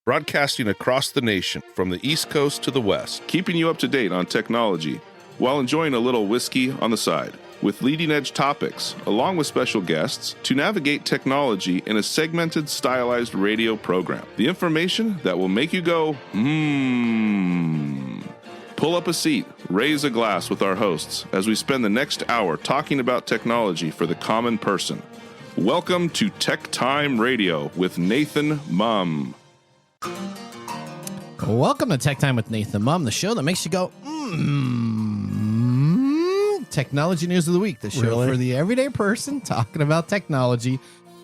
broadcasting across the nation from the East Coast to the West, keeping you up to date on technology while enjoying a little whiskey on the side, with leading-edge topics, along with special guests, to navigate technology in a segmented, stylized radio program. The information that will make you go, Pull up a seat, raise a glass with our hosts as we spend the next hour talking about technology for the common person. Welcome to TechTime Radio with Nathan Mumm. Welcome to TechTime with Nathan Mumm, the show that makes you go, Technology News of the Week, the show for the everyday person talking about technology,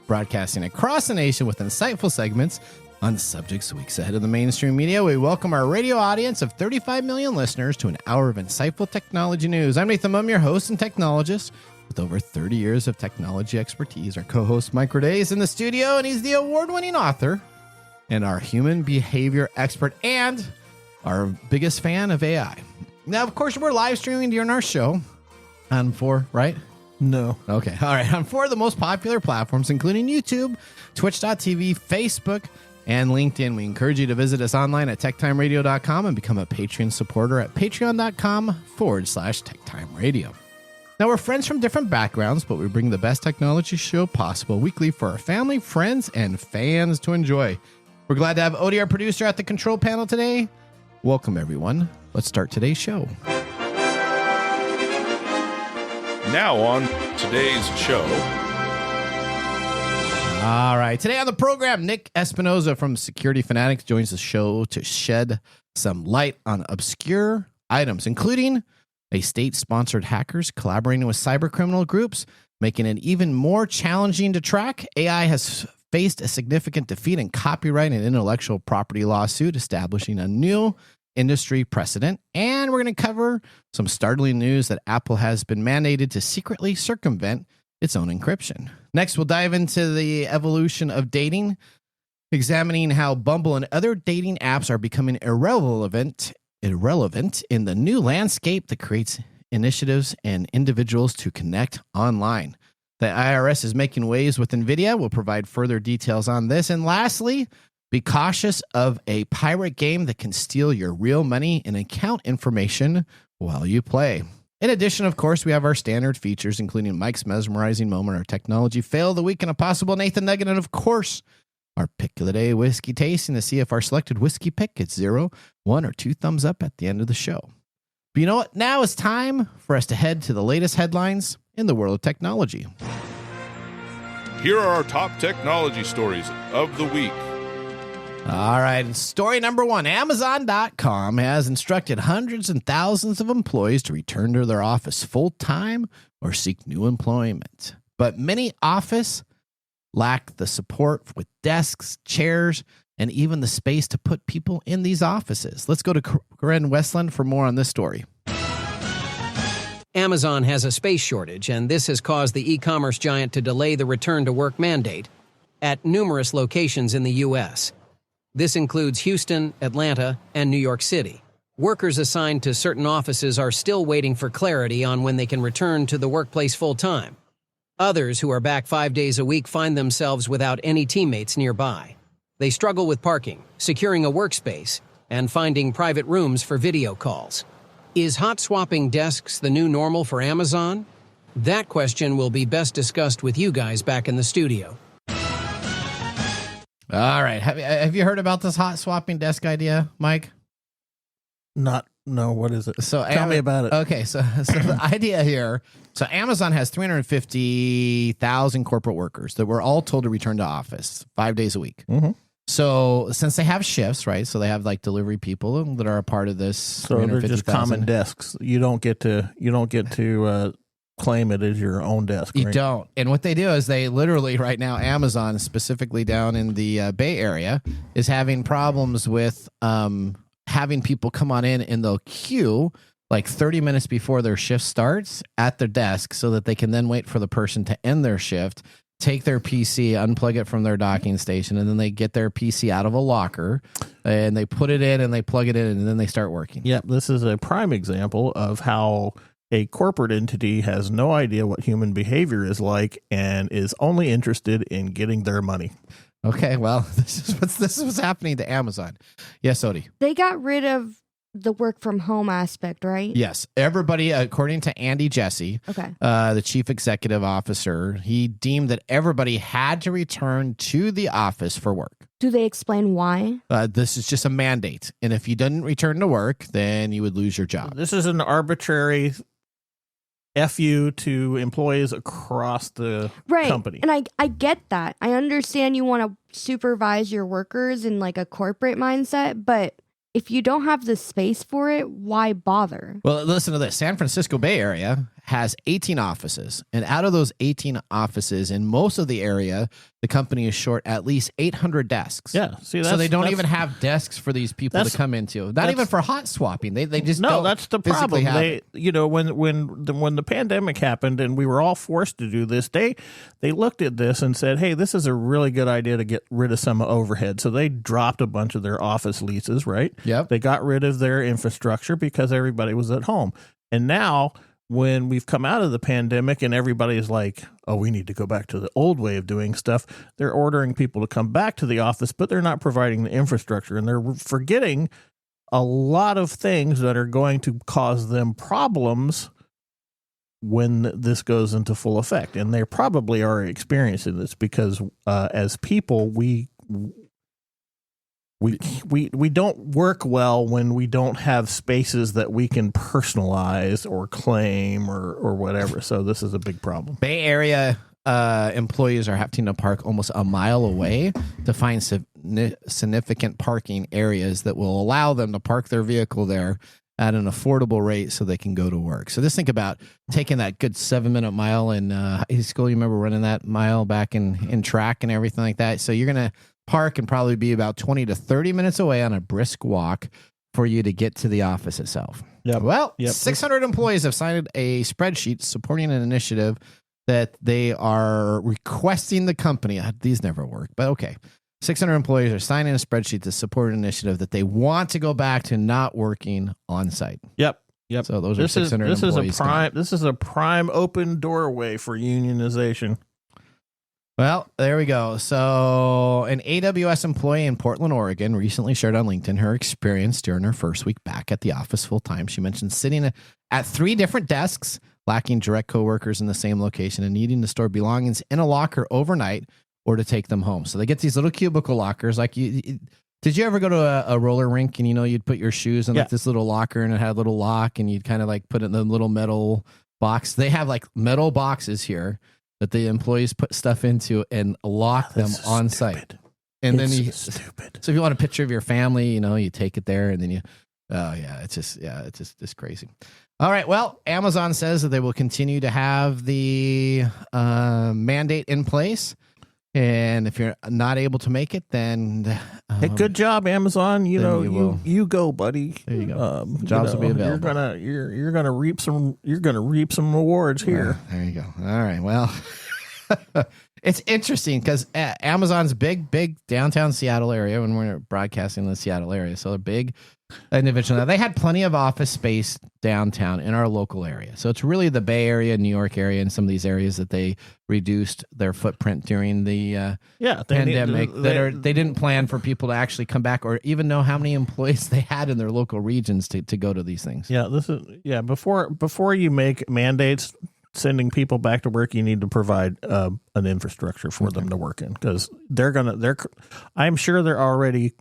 broadcasting across the nation with insightful segments on subjects weeks ahead of the mainstream media. We welcome our radio audience of 35 million listeners to an hour of insightful technology news. I'm Nathan Mumm, your host and technologist with over 30 years of technology expertise. Our co-host Mike Roday is in the studio, and he's the award-winning author and our human behavior expert and our biggest fan of AI. Now, of course, we're live streaming during our show on 4, right? No. Okay. All right. On 4 of the most popular platforms, including YouTube, Twitch.tv, Facebook, and LinkedIn. We encourage you to visit us online at techtimeradio.com and become a Patreon supporter at patreon.com/techtimeradio. Now, we're friends from different backgrounds, but we bring the best technology show possible weekly for our family, friends, and fans to enjoy. We're glad to have Odie, our producer, at the control panel today. Welcome, everyone. Let's start today's show. Now on today's show. All right. Today on the program, Nick Espinoza from Security Fanatics joins the show to shed some light on obscure items, including a state-sponsored hackers collaborating with cybercriminal groups, making it even more challenging to track. AI has faced a significant defeat in copyright and intellectual property lawsuit, establishing a new industry precedent. And we're going to cover some startling news that Apple has been mandated to secretly circumvent its own encryption. Next, we'll dive into the evolution of dating, examining how Bumble and other dating apps are becoming irrelevant in the new landscape that creates initiatives and individuals to connect online. The IRS is making waves with NVIDIA. We'll provide further details on this. And lastly, be cautious of a pirate game that can steal your real money and account information while you play. In addition, of course, we have our standard features, including Mike's mesmerizing moment, our technology fail of the week, and a possible Nathan Nugget, and of course, our pick of the day whiskey tasting to see if our selected whiskey pick gets 0, 1, or 2 thumbs up at the end of the show. But you know what? Now it's time for us to head to the latest headlines in the world of technology. Here are our top technology stories of the week. All right, story number 1. Amazon.com has instructed hundreds and thousands of employees to return to their office full-time or seek new employment. But many offices lack the support with desks, chairs, and even the space to put people in these offices. Let's go to Corinne Westland for more on this story. Amazon has a space shortage, and this has caused the e-commerce giant to delay the return-to-work mandate at numerous locations in the U.S. This includes Houston, Atlanta, and New York City. Workers assigned to certain offices are still waiting for clarity on when they can return to the workplace full-time. Others who are back 5 days a week find themselves without any teammates nearby. They struggle with parking, securing a workspace, and finding private rooms for video calls. Is hot-swapping desks the new normal for Amazon? That question will be best discussed with you guys back in the studio. All right. Have you heard about this hot swapping desk idea, Mike? No, what is it? So Tell me about it. Okay, so the idea here, so Amazon has 350,000 corporate workers that were all told to return to office 5 days a week. Mm-hmm. So since they have shifts, right? So they have like delivery people that are a part of this. So they're just common desks. You don't get to claim it as your own desk. You right? don't. And what they do is they literally right now, Amazon specifically down in the Bay Area is having problems with having people come on in the queue like 30 minutes before their shift starts at their desk so that they can then wait for the person to end their shift, take their PC, unplug it from their docking station, and then they get their PC out of a locker and they put it in and they plug it in and then they start working. Yep. This is a prime example of how a corporate entity has no idea what human behavior is like and is only interested in getting their money. Okay, well, this is what's happening to Amazon. Yes, Odie. They got rid of the work from home aspect, right? Yes, everybody, according to Andy Jassy, Okay. the chief executive officer, he deemed that everybody had to return to the office for work. Do they explain why? This is just a mandate, and if you didn't return to work, then you would lose your job. This is an arbitrary FU to employees across the company. And I get that. I understand you want to supervise your workers in like a corporate mindset, but if you don't have the space for it, why bother? Well, listen to this. San Francisco Bay Area has 18 offices. And out of those 18 offices, in most of the area, the company is short at least 800 desks. Yeah. See, so they don't even have desks for these people to come into. Not even for hot swapping. They just don't. That's the problem. They, when the pandemic happened and we were all forced to do this, they looked at this and said, hey, this is a really good idea to get rid of some overhead. So they dropped a bunch of their office leases, right? Yep. They got rid of their infrastructure because everybody was at home. And now, when we've come out of the pandemic and everybody's like, oh, we need to go back to the old way of doing stuff, they're ordering people to come back to the office, but they're not providing the infrastructure. And they're forgetting a lot of things that are going to cause them problems when this goes into full effect. And they probably are experiencing this because as people, we don't work well when we don't have spaces that we can personalize or claim or whatever. So this is a big problem. Bay Area employees are having to park almost a mile away to find significant parking areas that will allow them to park their vehicle there at an affordable rate so they can go to work. So just think about taking that good 7-minute mile in high school. You remember running that mile back in track and everything like that. So you're going to park and probably be about 20 to 30 minutes away on a brisk walk for you to get to the office itself. Yep. Well, 600 employees have signed a spreadsheet supporting an initiative that they are requesting the company. These never work, but okay. 600 employees are signing a spreadsheet to support an initiative that they want to go back to not working on site. Yep. So those are 600 employees. This is a prime open doorway for unionization. Well, there we go. So an AWS employee in Portland, Oregon recently shared on LinkedIn her experience during her first week back at the office full time. She mentioned sitting at 3 different desks, lacking direct coworkers in the same location and needing to store belongings in a locker overnight or to take them home. So they get these little cubicle lockers. Like did you ever go to a roller rink and, you'd put your shoes in like this little locker and it had a little lock and you'd kind of like put it in the little metal box? They have like metal boxes here that the employees put stuff into and lock them on site. And then stupid. So if you want a picture of your family, you take it there and then it's just crazy. All right. Well, Amazon says that they will continue to have the mandate in place. And if you're not able to make it, then hey, good job, Amazon. You go, buddy. There you go. Jobs will be available. You're gonna reap some rewards here. There you go. All right. Well, it's interesting because Amazon's big downtown Seattle area when we're broadcasting in the Seattle area. So they're big individual. Now, they had plenty of office space downtown in our local area. So it's really the Bay Area, New York area, and some of these areas that they reduced their footprint during the pandemic. They didn't plan for people to actually come back or even know how many employees they had in their local regions to go to these things. Yeah, before you make mandates sending people back to work, you need to provide an infrastructure for them to work in because I'm sure they're already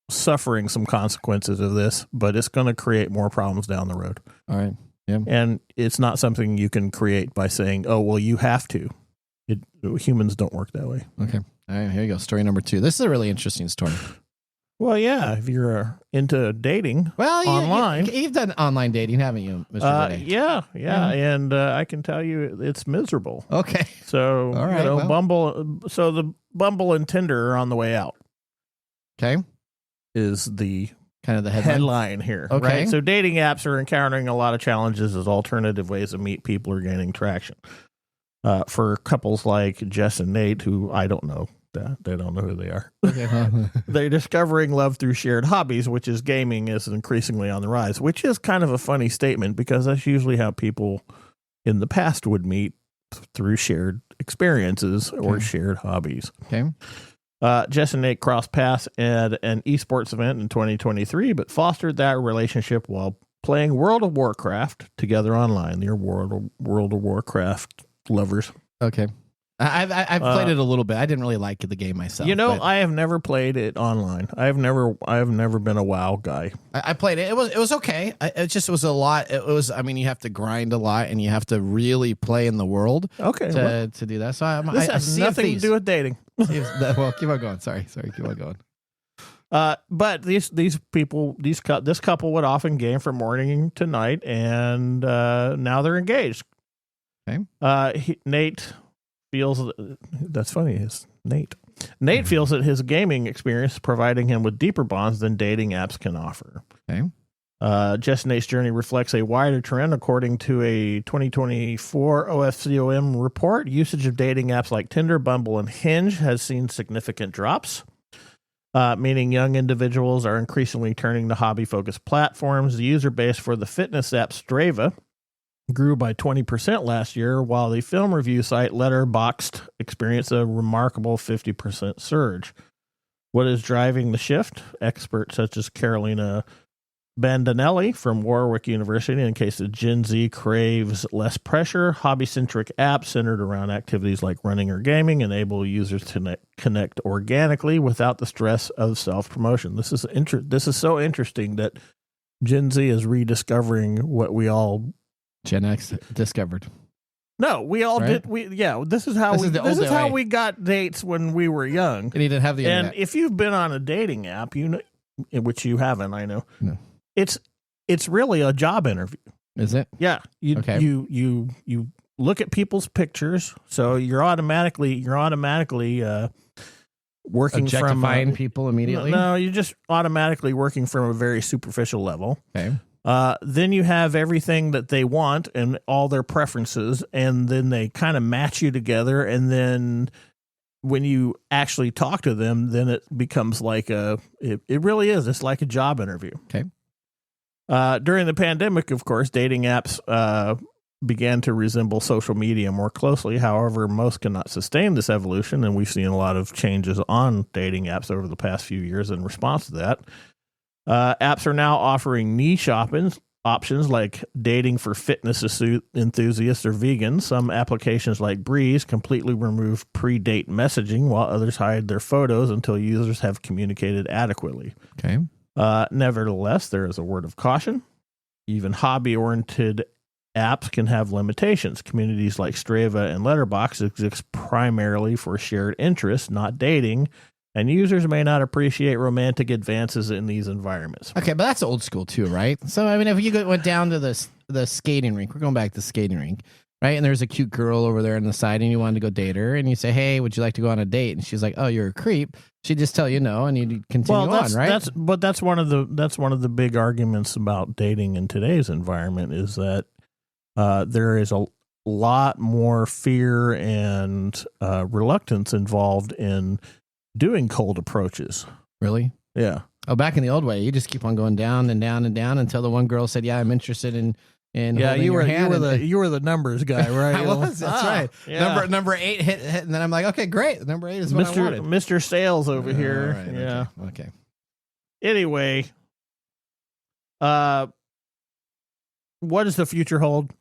suffering some consequences of this, but it's going to create more problems down the road. All right. Yeah. And it's not something you can create by saying, oh, well, you have to. Humans don't work that way. Okay. All right. Here you go. Story number 2. This is a really interesting story. Well, yeah. If you're into dating online. You've done online dating, haven't you, Mr. Bidet? Yeah. And I can tell you it's miserable. Okay. So, all right, Bumble. So the Bumble and Tinder are on the way out. Okay. Is the kind of the headline here. Okay. Right? So dating apps are encountering a lot of challenges as alternative ways to meet people are gaining traction. For couples like Jess and Nate, who I don't know, they don't know who they are. Okay. They're discovering love through shared hobbies, which is gaming is increasingly on the rise, which is kind of a funny statement because that's usually how people in the past would meet through shared experiences or shared hobbies. Okay. Jess and Nate crossed paths at an esports event in 2023, but fostered that relationship while playing World of Warcraft together online. Your World of Warcraft lovers. Okay. I've played it a little bit. I didn't really like the game myself. But I have never played it online. I have never been a WoW guy. I played it. It was okay. It was a lot. I mean, you have to grind a lot, and you have to really play in the world. Okay. To do that. So this has nothing to do with dating. Well, keep on going. Sorry. Keep on going. But these people, this couple would often game from morning to night, and now they're engaged. Okay. Nate feels that's funny. Is Nate? Nate feels that his gaming experience is providing him with deeper bonds than dating apps can offer. Okay. Jess and Nate's journey reflects a wider trend, according to a 2024 OFCOM report. Usage of dating apps like Tinder, Bumble, and Hinge has seen significant drops. Meaning young individuals are increasingly turning to hobby-focused platforms. The user base for the fitness app Strava grew by 20% last year, while the film review site Letterboxd experienced a remarkable 50% surge. What is driving the shift? Experts such as Carolina Bandinelli from Warwick University indicates that Gen Z craves less pressure. Hobby-centric apps centered around activities like running or gaming enable users to connect organically without the stress of self-promotion. This is so interesting that Gen Z is rediscovering what we all Gen X discovered. No, we all right? did. This is how we got dates when we were young. And you didn't have the internet. And if you've been on a dating app, you know, which you haven't, I know. No. It's really a job interview. Is it? Yeah. You look at people's pictures, so you're automatically working objectifying people immediately. No, you're just automatically working from a very superficial level. Okay. Then you have everything that they want and all their preferences, and then they kind of match you together. And then when you actually talk to them, then it becomes like it really is. It's like a job interview. Okay. During the pandemic, of course, dating apps began to resemble social media more closely. However, most cannot sustain this evolution, and we've seen a lot of changes on dating apps over the past few years in response to that. Apps are now offering niche options like dating for fitness enthusiasts or vegans. Some applications like Breeze completely remove pre-date messaging, while others hide their photos until users have communicated adequately. Okay. Nevertheless, there is a word of caution. Even hobby-oriented apps can have limitations. Communities like Strava and Letterboxd exist primarily for shared interests, not dating, and users may not appreciate romantic advances in these environments. Okay, but that's old school too, right? So, I mean, if you went down to the skating rink, we're going back to the skating rink, right? And there's a cute girl over there on the side, and you wanted to go date her, and you say, "Hey, would you like to go on a date?" And she's like, "Oh, you're a creep." She'd just tell you no, and you'd continue on, right? That's one of the big arguments about dating in today's environment is that there is a lot more fear and reluctance involved in doing cold approaches. Really? Yeah. Oh, back in the old way, you just keep on going down and down and down until the one girl said, "Yeah, I'm interested in." Yeah, you were the numbers guy, right? I was. That's right. Yeah. Number 8 hit, and then I'm like, okay, great. Number 8 is what I wanted. Mr. Sales over here. Right, yeah. Okay. Anyway, what does the future hold?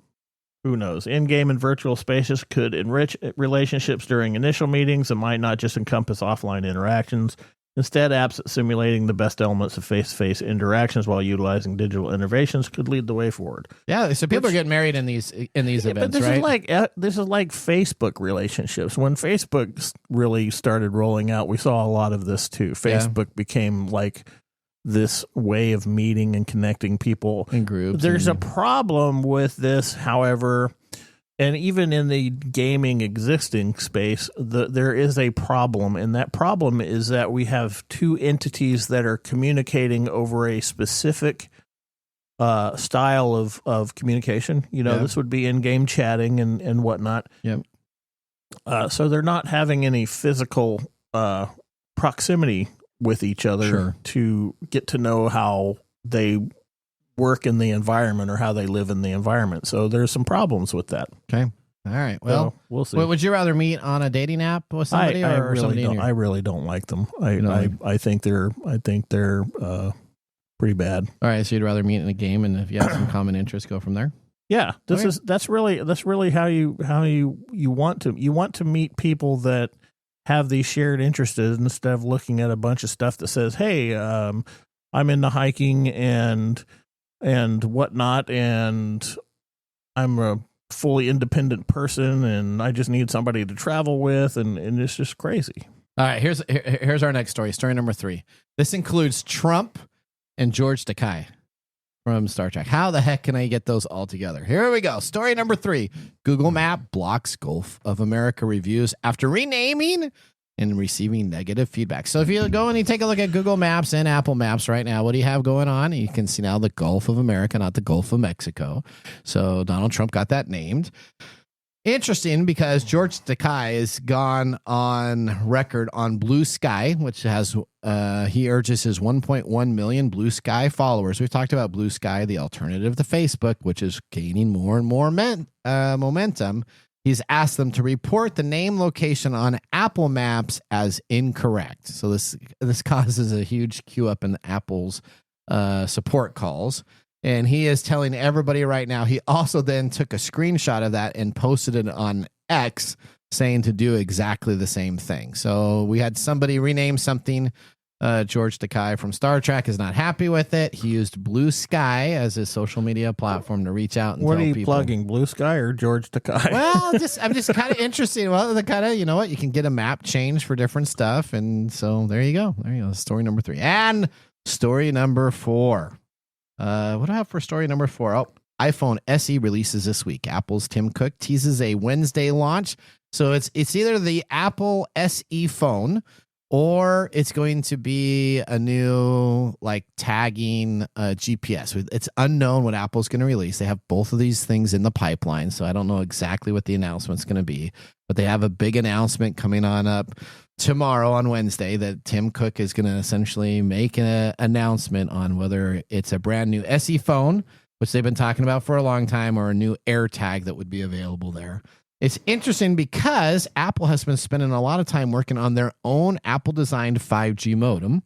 Who knows? In-game and virtual spaces could enrich relationships during initial meetings and might not just encompass offline interactions. Instead, apps simulating the best elements of face-to-face interactions while utilizing digital innovations could lead the way forward. Yeah, so people are getting married in these events, but this right? This is like Facebook relationships. When Facebook really started rolling out, we saw a lot of this too. Facebook became like this way of meeting and connecting people in groups. There's a problem with this, however. And even in the gaming existing space, there is a problem. And that problem is that we have two entities that are communicating over a specific style of communication. You know, This would be in-game chatting and whatnot. Yep. So they're not having any physical proximity with each other to get to know how they work in the environment or how they live in the environment. So there's some problems with that. Okay. All right. Well, So, we'll see. would you rather meet on a dating app with somebody or somebody in your... I really don't like them. No. I think they're pretty bad. All right, so you'd rather meet in a game, and if you have some common interests, go from there. Yeah, that's really how you want to meet people that have these shared interests instead of looking at a bunch of stuff that says, "Hey, I'm into hiking and whatnot, and I'm a fully independent person, and I just need somebody to travel with," and it's just crazy. All right, here's our next story. Story number 3. This includes Trump and George Takei from Star Trek. How the heck can I get those all together? Here we go. Story number 3. Google Map blocks Gulf of America reviews after renaming and receiving negative feedback. So if you go and you take a look at Google Maps and Apple Maps right now, what do you have going on? You can see now the Gulf of America, not the Gulf of Mexico. So Donald Trump got that named. Interesting, because George Takei has gone on record on Blue Sky, which has he urges his 1.1 million Blue Sky followers. We've talked about Blue Sky, the alternative to Facebook, which is gaining more and more momentum. He's asked them to report the name location on Apple Maps as incorrect. So this causes a huge queue up in Apple's support calls. And he is telling everybody right now. He also then took a screenshot of that and posted it on X, saying to do exactly the same thing. So we had somebody rename something. George Takei from Star Trek is not happy with it. He used Blue Sky as his social media platform to reach out and what tell are you people. plugging, Blue Sky or George Takei? Well, I'm just kind of interested. Well, the kind of, you know what, you can get a map change for different stuff, and so there you go. Story number 3 and story number 4. What do I have for story number 4? Oh, iPhone SE releases this week. Apple's Tim Cook teases a Wednesday launch. So it's either the Apple SE phone, or it's going to be a new tagging GPS. It's unknown what Apple's going to release. They have both of these things in the pipeline, so I don't know exactly what the announcement's going to be. But they have a big announcement coming on up tomorrow on Wednesday that Tim Cook is going to essentially make an announcement on whether it's a brand new SE phone, which they've been talking about for a long time, or a new AirTag that would be available there. It's interesting because Apple has been spending a lot of time working on their own Apple-designed 5G modem.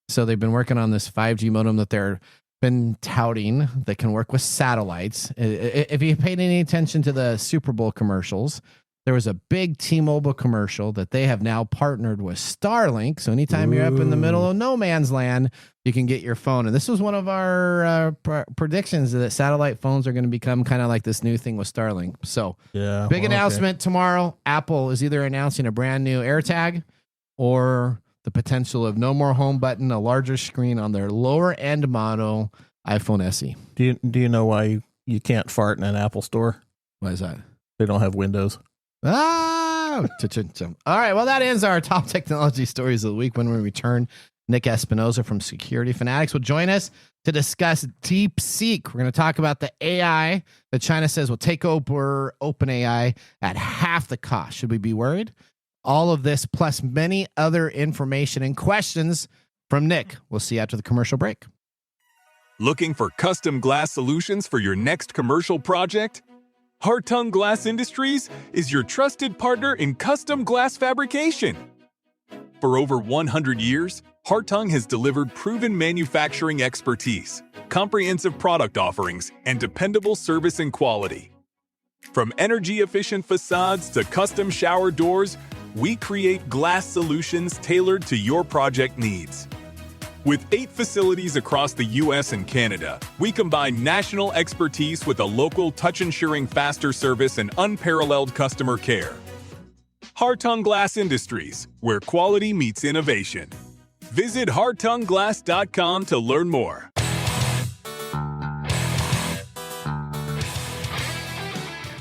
So they've been working on this 5G modem that they're been touting that can work with satellites. If you paid any attention to the Super Bowl commercials, there was a big T-Mobile commercial that they have now partnered with Starlink. So anytime you're up in the middle of no man's land, you can get your phone. And this was one of our predictions that satellite phones are going to become kind of like this new thing with Starlink. So big announcement tomorrow. Apple is either announcing a brand new AirTag or the potential of no more home button, a larger screen on their lower end model iPhone SE. Do you know why you can't fart in an Apple store? Why is that? They don't have windows. All right. Well, that ends our top technology stories of the week. When we return, Nick Espinoza from Security Fanatics will join us to discuss DeepSeek. We're going to talk about the AI that China says will take over OpenAI at half the cost. Should we be worried? All of this plus many other information and questions from Nick. We'll see you after the commercial break. Looking for custom glass solutions for your next commercial project? Hartung Glass Industries is your trusted partner in custom glass fabrication. For over 100 years, Hartung has delivered proven manufacturing expertise, comprehensive product offerings, and dependable service and quality. From energy-efficient facades to custom shower doors, we create glass solutions tailored to your project needs. With 8 facilities across the U.S. and Canada, we combine national expertise with a local touch-ensuring faster service and unparalleled customer care. Hartung Glass Industries, where quality meets innovation. Visit hartungglass.com to learn more.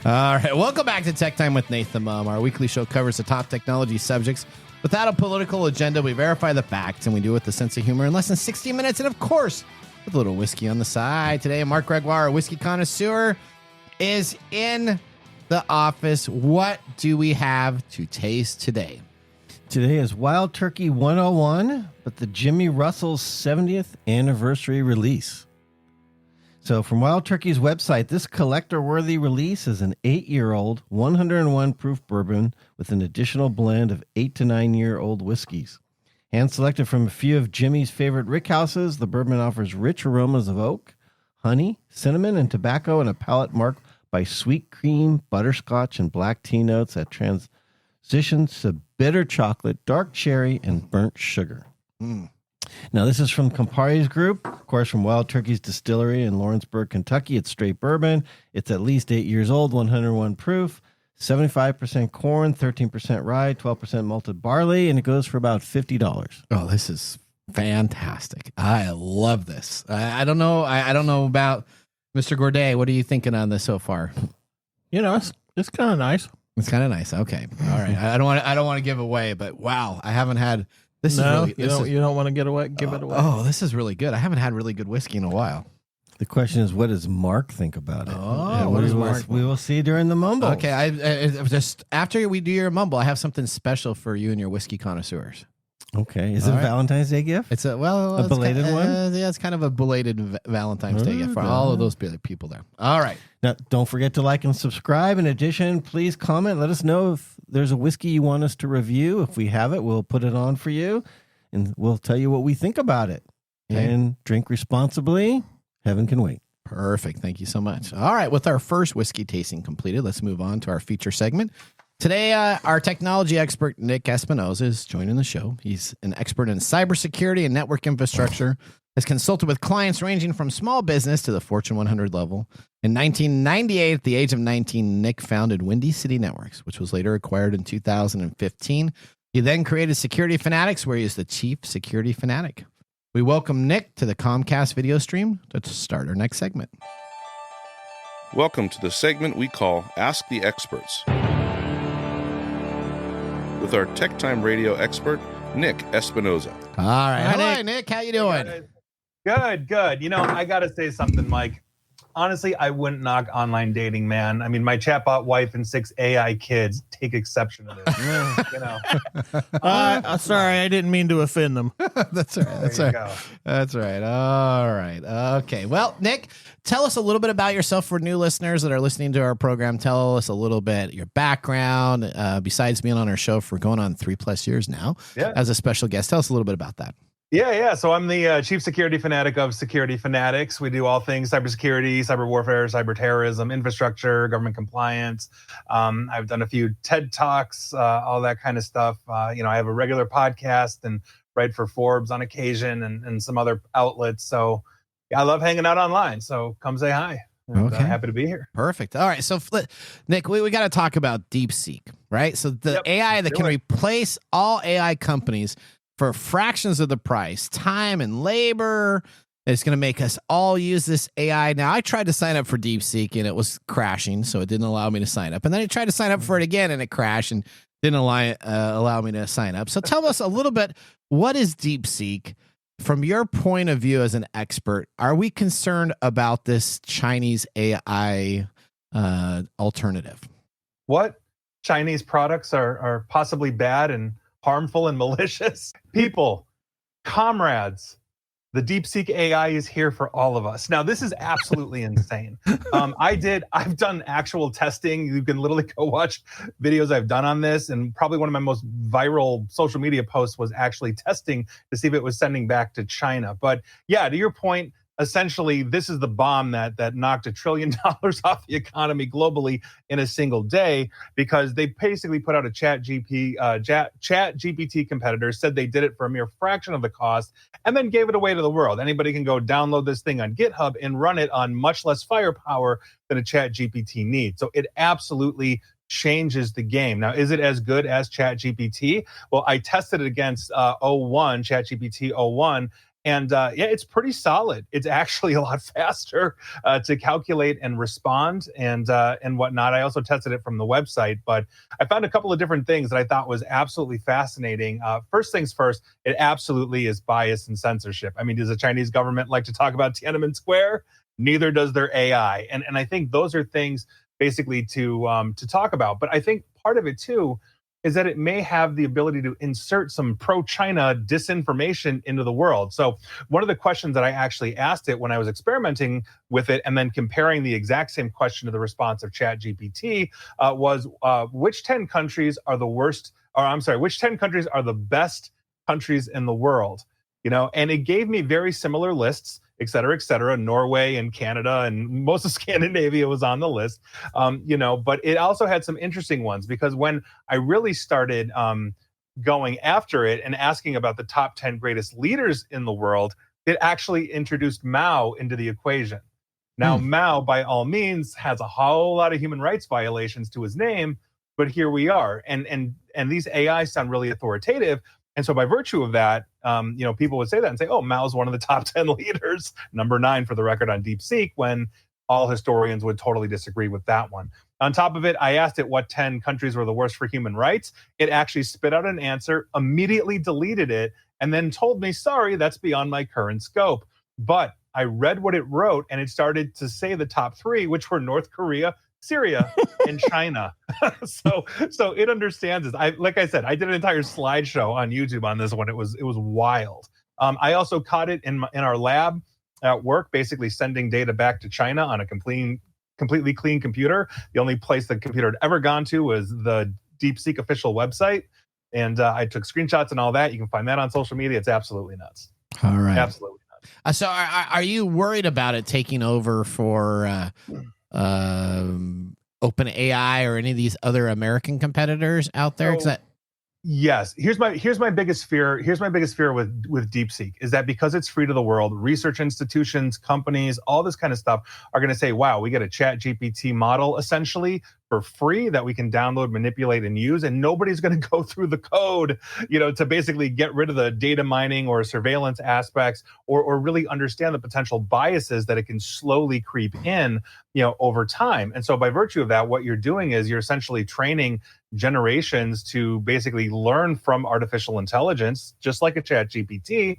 All right. Welcome back to Tech Time with Nathan Mumm. Our weekly show covers the top technology subjects without a political agenda. We verify the facts, and we do it with a sense of humor in less than 60 minutes. And, of course, with a little whiskey on the side. Today, Mark Gregoire, a whiskey connoisseur, is in the office. What do we have to taste today? Today is Wild Turkey 101, but the Jimmy Russell's 70th anniversary release. So from Wild Turkey's website, this collector-worthy release is an 8-year-old 101 proof bourbon with an additional blend of 8 to 9-year-old whiskeys. Hand-selected from a few of Jimmy's favorite rickhouses, the bourbon offers rich aromas of oak, honey, cinnamon, and tobacco, and a palate marked by sweet cream, butterscotch, and black tea notes that transitions to bitter chocolate, dark cherry, and burnt sugar. Now, this is from Campari's group, of course, from Wild Turkey's distillery in Lawrenceburg, Kentucky. It's straight bourbon. It's at least 8 years old, 101 proof, 75% corn, 13% rye, 12% malted barley, and it goes for about $50. Oh, this is fantastic. I love this. I don't know. I don't know about Mr. Gourdet. What are you thinking on this so far? You know, it's kind of nice. It's kind of nice. Okay. All right. I don't want to give away, but wow, I haven't had this. No, Is really, you don't want to give it away. Oh, this is really good. I haven't had really good whiskey in a while. The question is, what does Mark think about it? Oh, what does Mark? We will see during the mumble. Okay. I just after we do your mumble, I have something special for you and your whiskey connoisseurs. Okay. Is it a All right. Valentine's Day gift? It's a belated one? Yeah, it's kind of a belated Valentine's Day gift for all of those people there. All right. Now, don't forget to like and subscribe. In addition, please comment. Let us know if there's a whiskey you want us to review. If we have it, we'll put it on for you, and we'll tell you what we think about it. Okay. And drink responsibly. Heaven can wait. Perfect. Thank you so much. All right. With our first whiskey tasting completed, let's move on to our feature segment. Today, our technology expert, Nick Espinoza, is joining the show. He's an expert in cybersecurity and network infrastructure, has consulted with clients ranging from small business to the Fortune 100 level. In 1998, at the age of 19, Nick founded Windy City Networks, which was later acquired in 2015. He then created Security Fanatics, where he is the chief security fanatic. We welcome Nick to the Comcast video stream to start our next segment. Welcome to the segment we call Ask the Experts, with our TechTime radio expert, Nick Espinoza. All right. Hi, Hello, Nick. How you doing? Good. You know, I got to say something, Mike. Honestly, I wouldn't knock online dating, man. I mean, my chatbot wife and 6 AI kids take exception to this. You know. Sorry, I didn't mean to offend them. That's all right. That's There all you right. go. That's right. All right. Okay. Well, Nick, tell us a little bit about yourself for new listeners that are listening to our program. Tell us a little bit your background, besides being on our show for going on 3+ years now as a special guest. Tell us a little bit about that. Yeah. So I'm the chief security fanatic of Security Fanatics. We do all things cybersecurity, cyber warfare, cyber terrorism, infrastructure, government compliance. I've done a few TED Talks, all that kind of stuff. I have a regular podcast and write for Forbes on occasion and some other outlets. So I love hanging out online. So come say hi. And, Okay. happy to be here. Perfect. All right. So, Nick, we got to talk about DeepSeek, right? So the AI that can replace all AI companies for fractions of the price, time and labor. It's going to make us all use this AI. Now, I tried to sign up for DeepSeek and it was crashing, so it didn't allow me to sign up. And then I tried to sign up for it again and it crashed and didn't allow me to sign up. So tell us a little bit, what is DeepSeek? From your point of view as an expert, are we concerned about this Chinese AI alternative? What Chinese products are possibly bad and harmful and malicious? People, comrades, the DeepSeek AI is here for all of us. Now, this is absolutely insane. I've done actual testing. You can literally go watch videos I've done on this. And probably one of my most viral social media posts was actually testing to see if it was sending back to China. But yeah, to your point, essentially, this is the bomb that knocked $1 trillion off the economy globally in a single day, because they basically put out a Chat GPT competitor, said they did it for a mere fraction of the cost, and then gave it away to the world. Anybody can go download this thing on GitHub and run it on much less firepower than a Chat GPT needs. So it absolutely changes the game. Now, is it as good as Chat GPT? Well, I tested it against Chat GPT 01. And it's pretty solid. It's actually a lot faster to calculate and respond and whatnot. I also tested it from the website, but I found a couple of different things that I thought was absolutely fascinating. First things first, it absolutely is bias and censorship. I mean, does the Chinese government like to talk about Tiananmen Square? Neither does their AI. And I think those are things basically to talk about. But I think part of it too is that it may have the ability to insert some pro-China disinformation into the world. So one of the questions that I actually asked it when I was experimenting with it and then comparing the exact same question to the response of ChatGPT was which 10 countries are the worst, or I'm sorry, which 10 countries are the best countries in the world? And it gave me very similar lists, et cetera, Norway and Canada and most of Scandinavia was on the list, but it also had some interesting ones because when I really started going after it and asking about the top 10 greatest leaders in the world, it actually introduced Mao into the equation. Now, Mao, by all means, has a whole lot of human rights violations to his name, but here we are. And these AI sound really authoritative. And so by virtue of that, people would say that and say, oh, Mao's one of the top 10 leaders, number 9 for the record on DeepSeek, when all historians would totally disagree with that one. On top of it, I asked it what 10 countries were the worst for human rights. It actually spit out an answer, immediately deleted it, and then told me, sorry, that's beyond my current scope. But I read what it wrote, and it started to say the top 3, which were North Korea, Syria, and China. So it understands this. Like I said, I did an entire slideshow on YouTube on this one. It was wild. I also caught it in our lab at work, basically sending data back to China on a completely clean computer. The only place the computer had ever gone to was the DeepSeek official website. And I took screenshots and all that. You can find that on social media. It's absolutely nuts. All right. Absolutely nuts. So are you worried about it taking over for OpenAI or any of these other American competitors out there? Yes. Here's my biggest fear. Here's my biggest fear with DeepSeek is that because it's free to the world, research institutions, companies, all this kind of stuff are going to say, wow, we get a ChatGPT model essentially for free that we can download, manipulate, and use. And nobody's going to go through the code, to basically get rid of the data mining or surveillance aspects or really understand the potential biases that it can slowly creep in, over time. And so by virtue of that, what you're doing is you're essentially training generations to basically learn from artificial intelligence, just like a ChatGPT.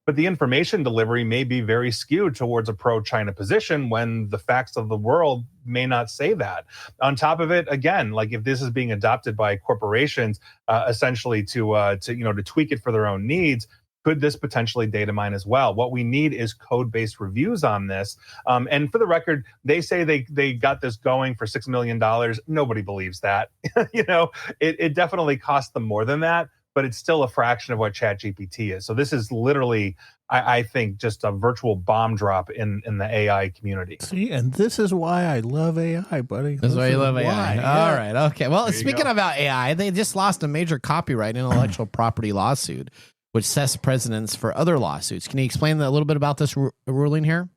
But the information delivery may be very skewed towards a pro-China position when the facts of the world may not say that. On top of it, again, like if this is being adopted by corporations, essentially to tweak it for their own needs, could this potentially data mine as well? What we need is code-based reviews on this. And for the record, they say they got this going for $6 million. Nobody believes that. It definitely cost them more than that, but it's still a fraction of what ChatGPT is. So this is literally, I think, just a virtual bomb drop in the AI community. See, and this is why I love AI, buddy. This is why you love AI. Yeah. All right. Okay. Well, speaking about AI, they just lost a major copyright intellectual property lawsuit, which sets precedents for other lawsuits. Can you explain a little bit about this ruling here?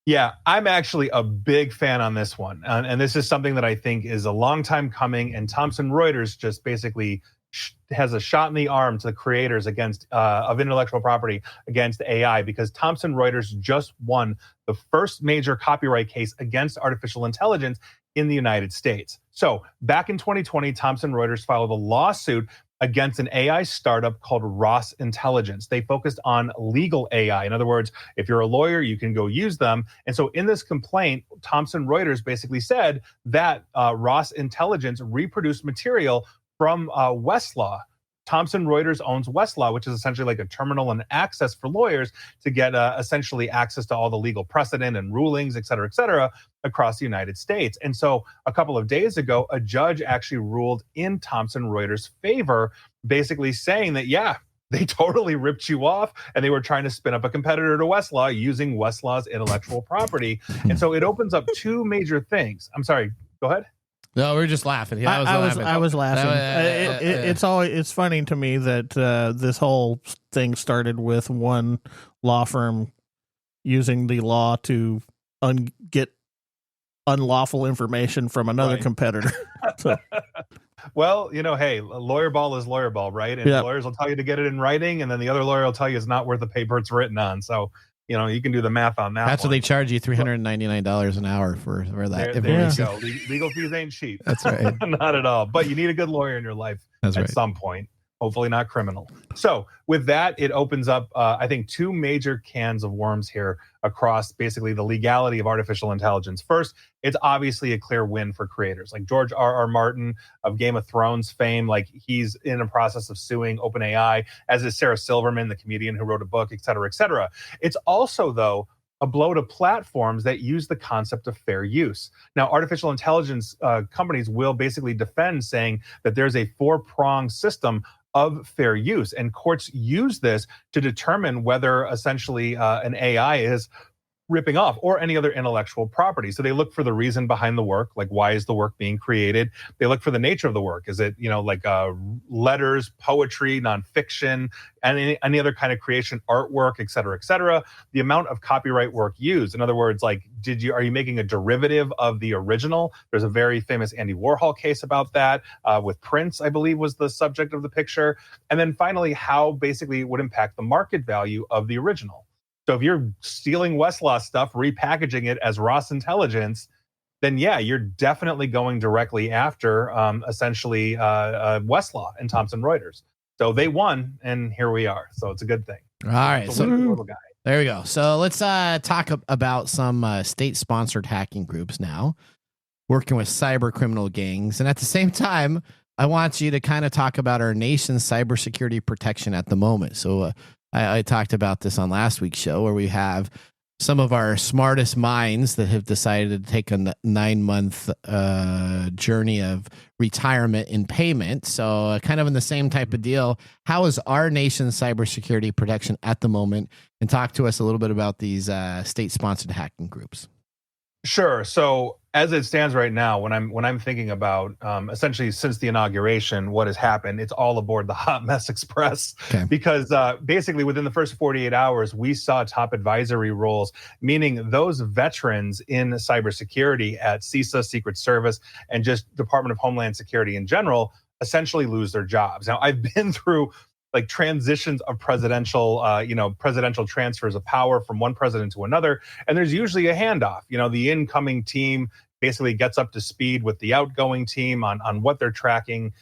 Yeah, I'm actually a big fan on this one. And this is something that I think is a long time coming. And Thomson Reuters just basically has a shot in the arm to the creators of intellectual property against AI, because Thomson Reuters just won the first major copyright case against artificial intelligence in the United States. So back in 2020, Thomson Reuters filed a lawsuit against an AI startup called Ross Intelligence. They focused on legal AI. In other words, if you're a lawyer, you can go use them. And so in this complaint, Thomson Reuters basically said that Ross Intelligence reproduced material from Westlaw. Thomson Reuters owns Westlaw, which is essentially like a terminal and access for lawyers to get essentially access to all the legal precedent and rulings, et cetera, across the United States. And so a couple of days ago, a judge actually ruled in Thomson Reuters' favor, basically saying that, yeah, they totally ripped you off and they were trying to spin up a competitor to Westlaw using Westlaw's intellectual property. And so it opens up two major things. I'm sorry, go ahead. No, we were just laughing. I was laughing. It's funny to me that this whole thing started with one law firm using the law to get unlawful information from another competitor. So. Well, hey, lawyer ball is lawyer ball, right? And lawyers will tell you to get it in writing, and then the other lawyer will tell you it's not worth the paper it's written on. So, you can do the math on that. That's what they charge you, $399 an hour for that. There you go. Legal fees ain't cheap. That's right. Not at all. But you need a good lawyer in your life at some point. hopefully not criminal. So with that, it opens up, I think, two major cans of worms here across basically the legality of artificial intelligence. First, it's obviously a clear win for creators like George R.R. Martin of Game of Thrones fame. Like, he's in a process of suing OpenAI, as is Sarah Silverman, the comedian who wrote a book, et cetera, et cetera. It's also, though, a blow to platforms that use the concept of fair use. Now, artificial intelligence companies will basically defend, saying that there's a four-pronged system of fair use, and courts use this to determine whether essentially an AI is ripping off or any other intellectual property. So they look for the reason behind the work, like why is the work being created? They look for the nature of the work. Is it, like letters, poetry, nonfiction, and any other kind of creation, artwork, et cetera, et cetera. The amount of copyright work used. In other words, like, are you making a derivative of the original? There's a very famous Andy Warhol case about that with Prince, I believe, was the subject of the picture. And then finally, how basically it would impact the market value of the original. So if you're stealing Westlaw stuff, repackaging it as Ross Intelligence, then yeah, you're definitely going directly after essentially Westlaw and Thomson Reuters. So they won, and here we are. So it's a good thing. All right. So there we go. So let's talk about some state-sponsored hacking groups now, working with cyber criminal gangs. And at the same time, I want you to kind of talk about our nation's cybersecurity protection at the moment. So I talked about this on last week's show, where we have some of our smartest minds that have decided to take a 9-month journey of retirement in payment. So kind of in the same type of deal. How is our nation's cybersecurity protection at the moment? And talk to us a little bit about these state-sponsored hacking groups. Sure. So as it stands right now, when I'm thinking about essentially since the inauguration, what has happened, it's all aboard the Hot Mess Express. Okay. Because basically within the first 48 hours, we saw top advisory roles, meaning those veterans in cybersecurity at CISA, Secret Service, and just Department of Homeland Security in general, essentially lose their jobs. Now, I've been through like transitions of presidential transfers of power from one president to another. And there's usually a handoff. The incoming team basically gets up to speed with the outgoing team on what they're tracking,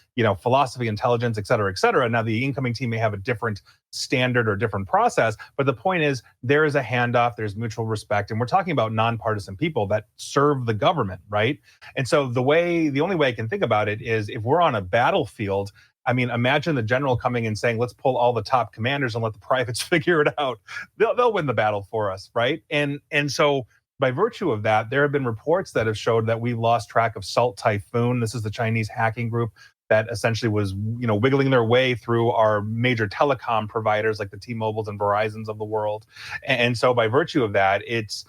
philosophy, intelligence, et cetera, et cetera. Now, the incoming team may have a different standard or different process, but the point is there is a handoff, there's mutual respect, and we're talking about nonpartisan people that serve the government, right? And so the only way I can think about it is if we're on a battlefield, I mean, imagine the general coming and saying, let's pull all the top commanders and let the privates figure it out. They'll win the battle for us, right? And so by virtue of that, there have been reports that have showed that we lost track of Salt Typhoon. This is the Chinese hacking group that essentially was, wiggling their way through our major telecom providers like the T-Mobiles and Verizons of the world. And so by virtue of that, it's